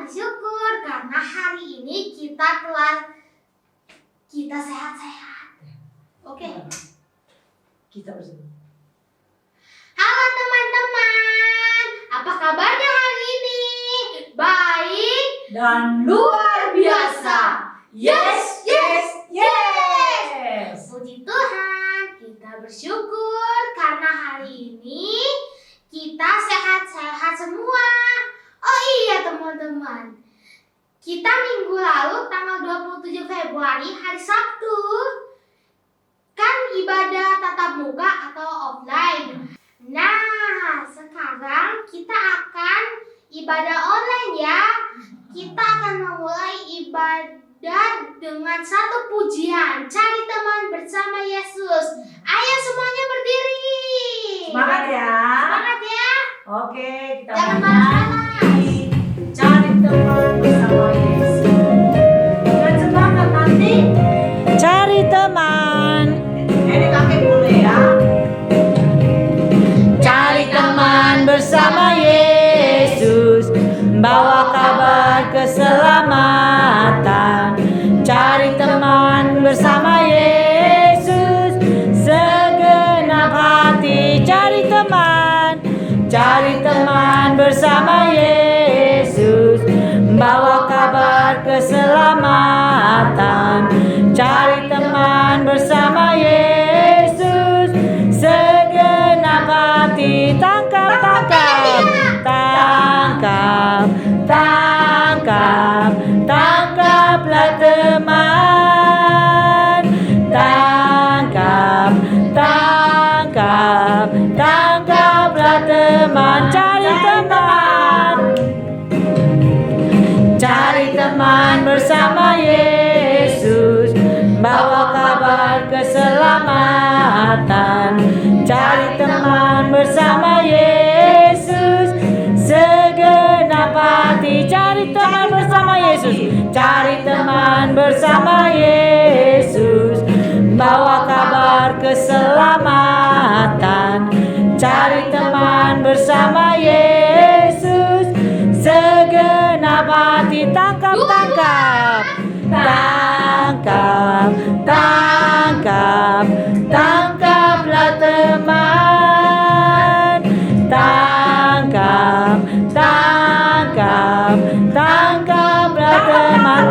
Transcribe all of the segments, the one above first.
bersyukur karena hari ini kita sehat-sehat. Oke. Kita bersyukur. Halo teman-teman, apa kabarnya hari ini? Baik Dan luar biasa. Yes, yes, yes. Puji Tuhan, kita bersyukur karena hari ini kita sehat-sehat semua. Oh iya teman-teman, kita minggu lalu tanggal 27 Februari hari Sabtu kan ibadah tatap muka atau offline. Nah, sekarang kita akan ibadah online ya. Kita akan memulai ibadah dengan satu pujian, cari teman bersama Yesus. Ayo semuanya berdiri. Semangat ya. Semangat ya. Oke, kita Jangan nyanyi. Cari teman bersama Yesus. Dengan semangat nanti. Cari teman. Ini kakek boleh ya. Cari teman bersama Yesus, bawa kabar keselamatan. Cari teman bersama Yesus, segenap hati. Cari teman bersama Yesus, bawa kabar keselamatan. Cari teman bersama Yesus, segenap hati. Tangkaplah teman. Tangkaplah teman. Cari teman bersama Yesus, bawa kabar keselamatan. Cari teman bersama Yesus, segenap hati. Cari teman bersama Yesus. Cari teman bersama Yesus, bawa kabar keselamatan. Cari teman bersama Yesus, segenap hati. Tangkaplah teman. Tangkaplah teman. Tangkaplah teman. Tangkaplah teman.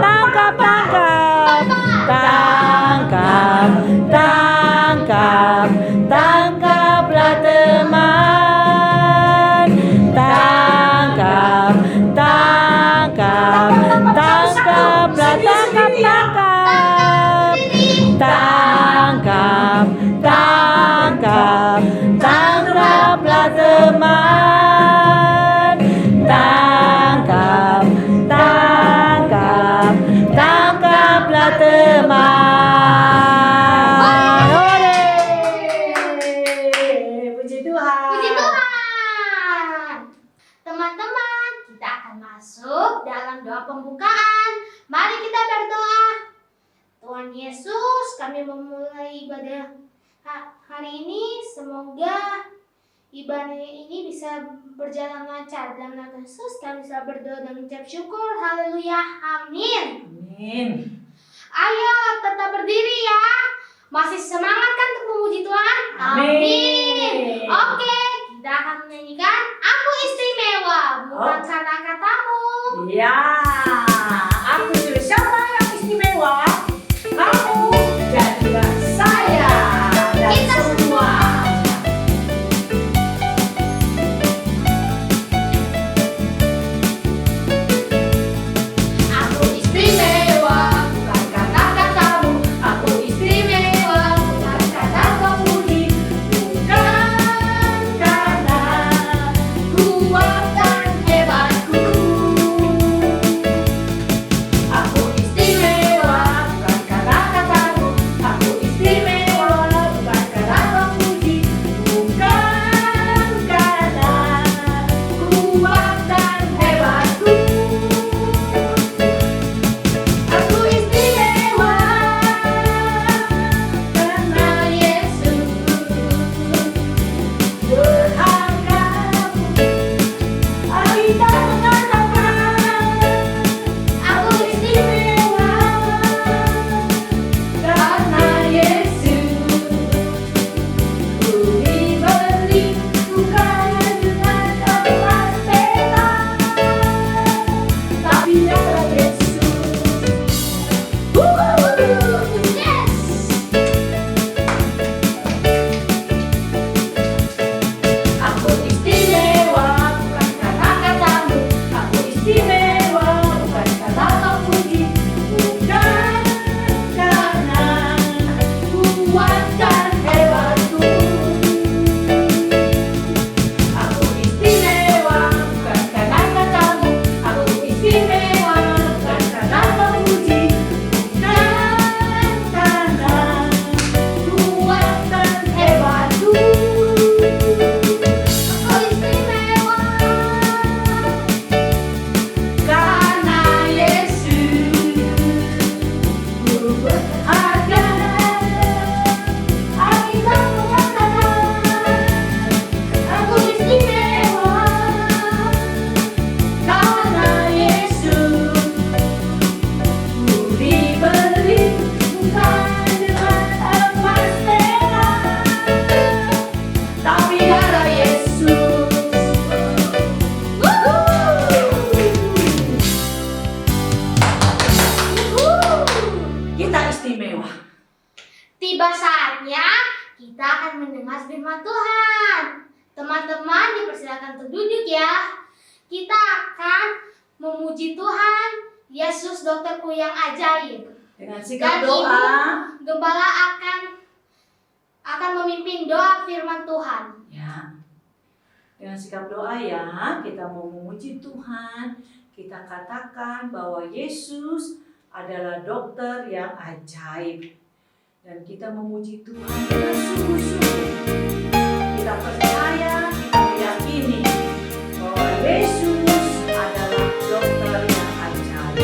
Tangkaplah teman. Oleh. Puji Tuhan. Puji Tuhan. Teman-teman, kita akan masuk dalam doa pembukaan. Mari kita berdoa. Tuhan Yesus, kami memulai ibadah hari ini. Semoga ibadah ini bisa berjalan lancar. Dalam nama Yesus kami bisa berdoa dan mengucap syukur. Haleluya. Amin. Amin. Ayo tetap berdiri ya. Masih semangat kan untuk memuji Tuhan? Amin. Oke, kita akan menyanyikan Aku Istimewa. Bukan karena katamu. Ya, aku juga siapa yang istimewa? Kamu dan juga saya dan Kita semua. Aku istimewa, bukan karena katamu. Aku istimewa, bukan karena pemuji. Bukan karena kuat dan hebatku. Puji Tuhan, Yesus dokterku yang ajaib. Dengan sikap Dan doa, Gembala akan memimpin doa firman Tuhan. ya. Dengan sikap doa ya, kita mau memuji Tuhan. Kita katakan bahwa Yesus adalah dokter yang ajaib. Dan kita memuji Tuhan dengan sungguh-sungguh. Kita percaya, kita meyakini bahwa Yesus adalah dokter yang ajaib.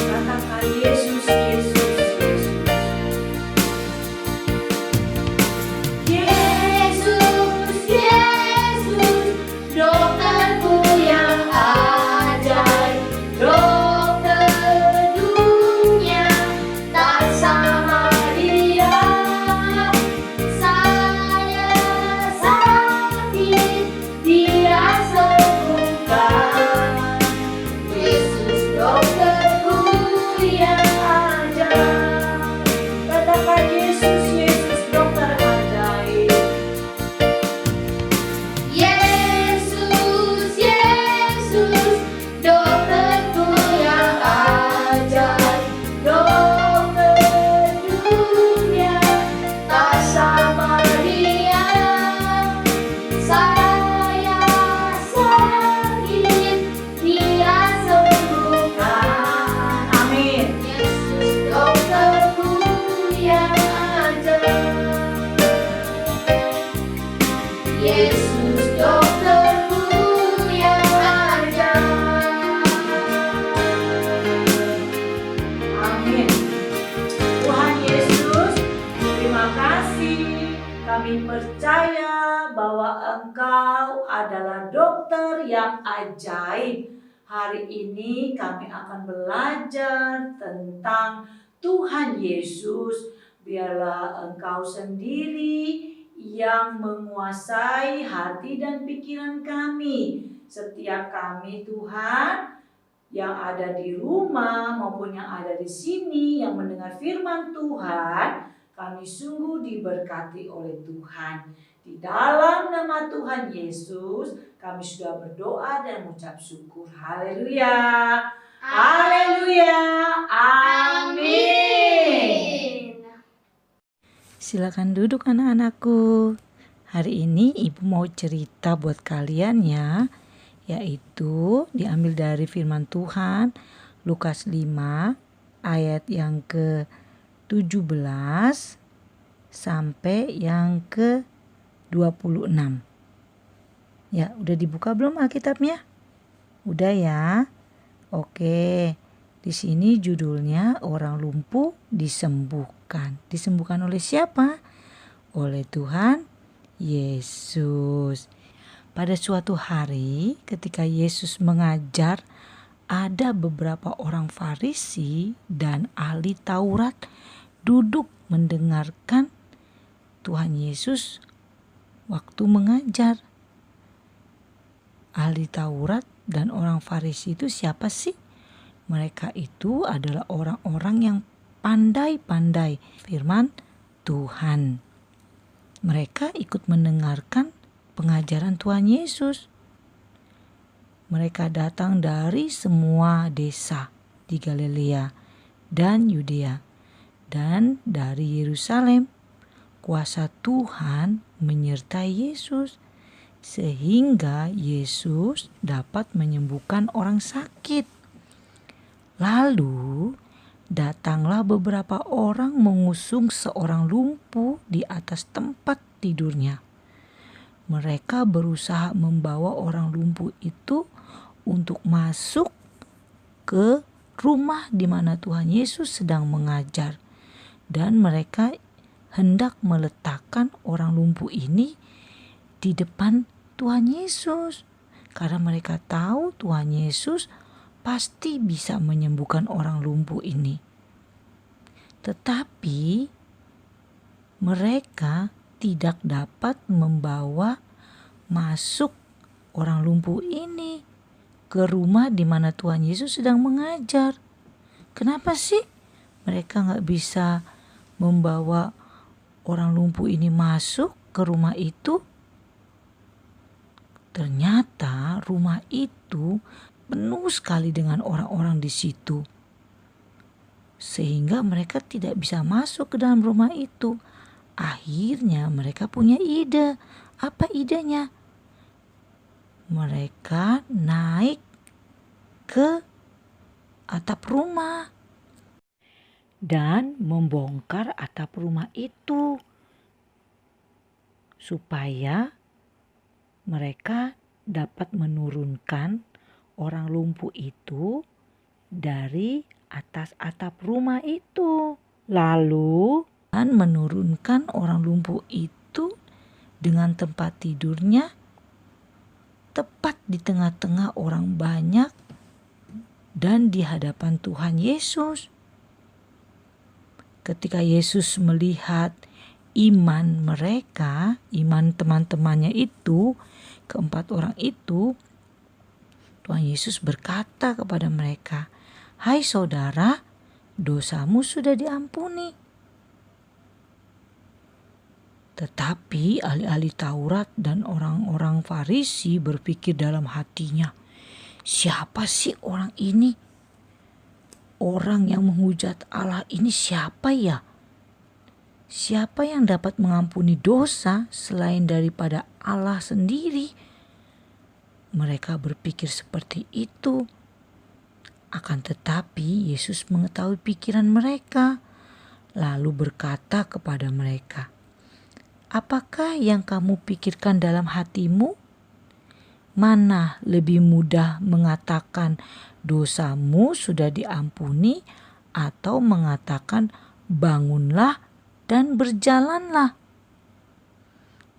Katakan Yesus, Yesus, Yesus. Yesus, Yesus, dokterku yang ajaib, dokter dunia tak sama dia. Saya sakit, dia sembuhkan. Yesus dokterku yang ajaib. Katakan Yesus, Yesus, dokter ajaib. Yesus, Yesus, dokterku yang ajaib, dokter dunia tak sama dia. Saya sakit, dia sembuhkan. Amin. Yesus dokterku yang ajaib. Yesus dokterku yang ajaib. Amin. Tuhan Yesus, terima kasih. Kami percaya bahwa Engkau adalah dokter yang ajaib. Hari ini kami akan belajar tentang Tuhan Yesus. Biarlah Engkau sendiri yang menguasai hati dan pikiran kami. Setiap kami Tuhan yang ada di rumah maupun yang ada di sini yang mendengar firman Tuhan, kami sungguh diberkati oleh Tuhan. Di dalam nama Tuhan Yesus, kami sudah berdoa dan mengucap syukur. Haleluya. Haleluya. Amin. Silakan duduk anak-anakku. Hari ini ibu mau cerita buat kalian ya, yaitu diambil dari firman Tuhan Lukas 5 ayat yang ke-17 sampai yang ke-26. Ya, udah dibuka belum Alkitabnya? Udah ya? Oke. Di sini judulnya orang lumpuh disembuhkan. Disembuhkan oleh siapa? Oleh Tuhan Yesus. Pada suatu hari ketika Yesus mengajar, ada beberapa orang Farisi dan ahli Taurat duduk mendengarkan Tuhan Yesus waktu mengajar. Ahli Taurat dan orang Farisi itu siapa sih? Mereka itu adalah orang-orang yang pandai-pandai firman Tuhan. Mereka ikut mendengarkan pengajaran Tuhan Yesus. Mereka datang dari semua desa di Galilea dan Yudea dan dari Yerusalem. Kuasa Tuhan menyertai Yesus sehingga Yesus dapat menyembuhkan orang sakit. Lalu datanglah beberapa orang mengusung seorang lumpuh di atas tempat tidurnya. Mereka berusaha membawa orang lumpuh itu untuk masuk ke rumah di mana Tuhan Yesus sedang mengajar. Dan mereka hendak meletakkan orang lumpuh ini di depan Tuhan Yesus. Karena mereka tahu Tuhan Yesus pasti bisa menyembuhkan orang lumpuh ini. Tetapi mereka tidak dapat membawa masuk orang lumpuh ini ke rumah di mana Tuhan Yesus sedang mengajar. Kenapa sih mereka gak bisa membawa orang lumpuh ini masuk ke rumah itu? Ternyata rumah itu penuh sekali dengan orang-orang di situ. Sehingga mereka tidak bisa masuk ke dalam rumah itu. Akhirnya mereka punya ide. Apa idenya? Mereka naik ke atap rumah dan membongkar atap rumah itu supaya mereka dapat menurunkan orang lumpuh itu dari atas atap rumah itu. Lalu menurunkan orang lumpuh itu dengan tempat tidurnya tepat di tengah-tengah orang banyak dan di hadapan Tuhan Yesus. Ketika Yesus melihat iman mereka, iman teman-temannya itu, keempat orang itu, Tuhan Yesus berkata kepada mereka, "Hai saudara, dosamu sudah diampuni." Tetapi ahli-ahli Taurat dan orang-orang Farisi berpikir dalam hatinya, siapa sih orang ini? Orang yang menghujat Allah ini siapa ya? Siapa yang dapat mengampuni dosa selain daripada Allah sendiri? Mereka berpikir seperti itu. Akan tetapi Yesus mengetahui pikiran mereka, lalu berkata kepada mereka, "Apakah yang kamu pikirkan dalam hatimu? Mana lebih mudah mengatakan dosamu sudah diampuni atau mengatakan bangunlah dan berjalanlah?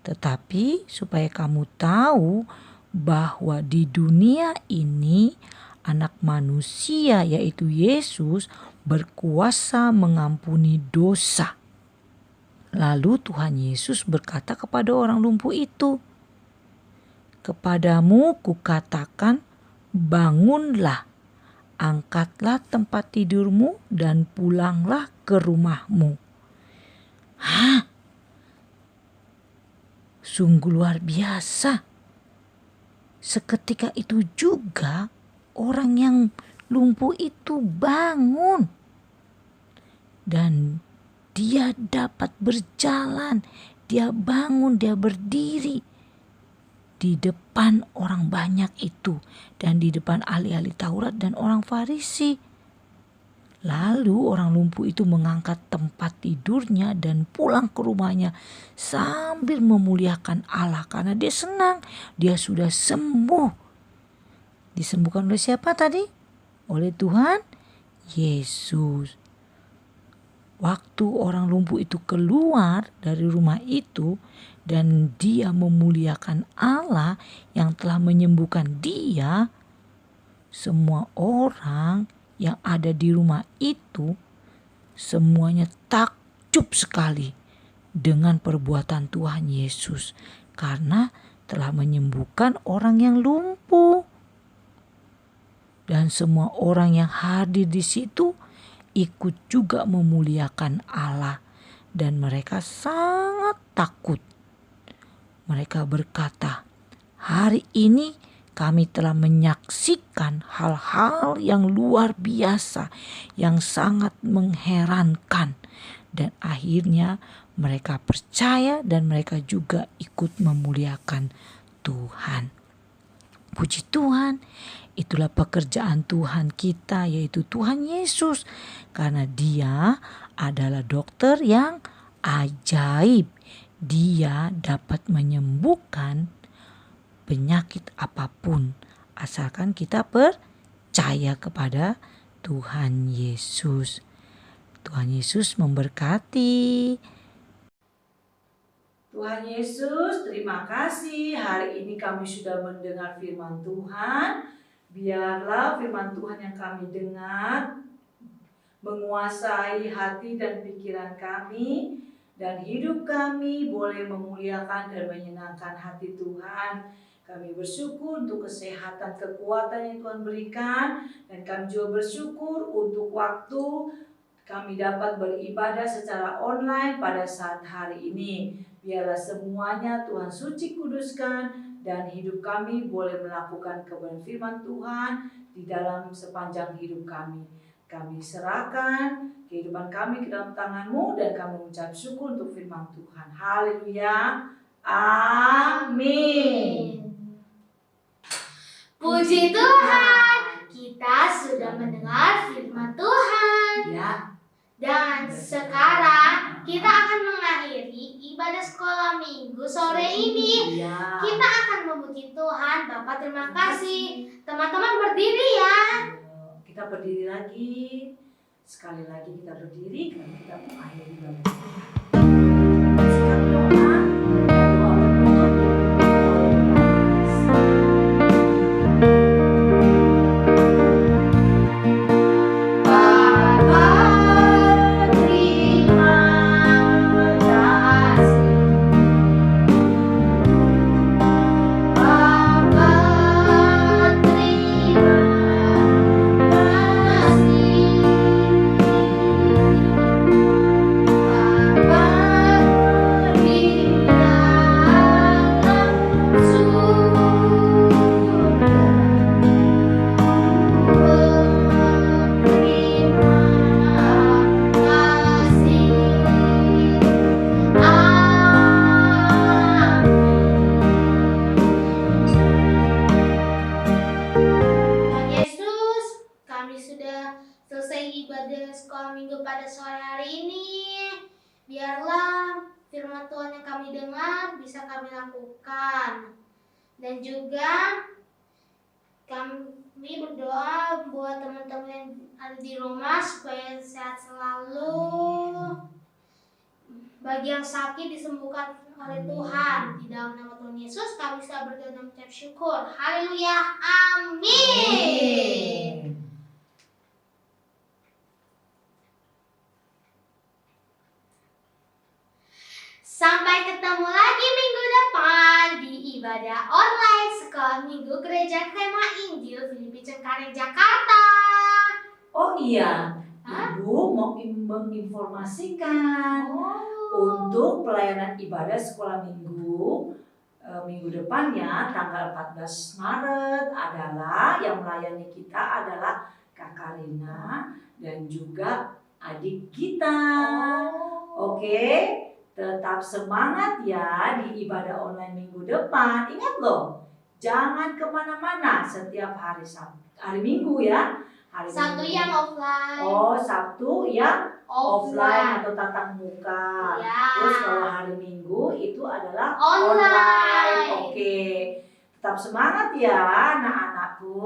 Tetapi supaya kamu tahu bahwa di dunia ini Anak Manusia yaitu Yesus berkuasa mengampuni dosa." Lalu Tuhan Yesus berkata kepada orang lumpuh itu, "Kepadamu kukatakan, bangunlah, angkatlah tempat tidurmu dan pulanglah ke rumahmu." Hah? Sungguh luar biasa. Seketika itu juga orang yang lumpuh itu bangun. Dan dia dapat berjalan, dia bangun, dia berdiri di depan orang banyak itu dan di depan ahli-ahli Taurat dan orang Farisi. Lalu orang lumpuh itu mengangkat tempat tidurnya dan pulang ke rumahnya sambil memuliakan Allah karena dia senang, dia sudah sembuh. Disembuhkan oleh siapa tadi? Oleh Tuhan Yesus. Waktu orang lumpuh itu keluar dari rumah itu dan dia memuliakan Allah yang telah menyembuhkan dia, semua orang yang ada di rumah itu semuanya takjub sekali dengan perbuatan Tuhan Yesus karena telah menyembuhkan orang yang lumpuh. Dan semua orang yang hadir di situ ikut juga memuliakan Allah dan mereka sangat takut. Mereka berkata, "Hari ini kami telah menyaksikan hal-hal yang luar biasa, yang sangat mengherankan." Dan akhirnya mereka percaya dan mereka juga ikut memuliakan Tuhan. Puji Tuhan, itulah pekerjaan Tuhan kita yaitu Tuhan Yesus. Karena dia adalah dokter yang ajaib. Dia dapat menyembuhkan penyakit apapun asalkan kita percaya kepada Tuhan Yesus. Tuhan Yesus memberkati. Tuhan Yesus, terima kasih. Hari ini kami sudah mendengar firman Tuhan. Biarlah firman Tuhan yang kami dengar menguasai hati dan pikiran kami, dan hidup kami boleh memuliakan dan menyenangkan hati Tuhan. Kami bersyukur untuk kesehatan, kekuatan yang Tuhan berikan, dan kami juga bersyukur untuk waktu kami dapat beribadah secara online pada saat hari ini. Biarlah semuanya Tuhan suci kuduskan dan hidup kami boleh melakukan kebenaran firman Tuhan di dalam sepanjang hidup kami. Kami serahkan kehidupan kami ke dalam tangan-Mu dan kami mengucap syukur untuk firman Tuhan. Haleluya. Amin. Puji Tuhan, kita sudah mendengar firman Tuhan. Ya. Dan sekarang kita akan mengakhiri ibadah sekolah minggu sore ini. Ya. Kita akan memuji Tuhan. Bapak terima kasih. Teman-teman berdiri ya. Kita berdiri lagi. Sekali lagi kita berdiri dan kita mengakhiri ibadah. Sikap doa. Doa penutup. Firman Tuhan yang kami dengar bisa kami lakukan. Dan juga kami berdoa buat teman-teman yang ada di rumah supaya sehat selalu. Bagi yang sakit disembuhkan oleh Tuhan. Di dalam nama Tuhan Yesus kami bisa berdoa dan mengucap syukur. Haleluya. Amin. Sampai ketemu lagi minggu depan di ibadah online Sekolah Minggu Gereja Kema Injil Filipi Cengkareng, Jakarta. Oh iya, Ibu mau menginformasikan untuk pelayanan ibadah sekolah minggu minggu depannya tanggal 14 Maret adalah yang melayani kita adalah Kak Karina dan juga adik kita. Oke. Tetap semangat ya di ibadah online minggu depan. Ingat loh, jangan kemana-mana setiap hari Minggu ya. Hari Sabtu Minggu. yang offline. Oh, Sabtu yang offline atau tatap muka. Ya. Terus kalau hari Minggu itu adalah online. Oke. Tetap semangat ya anak-anakku.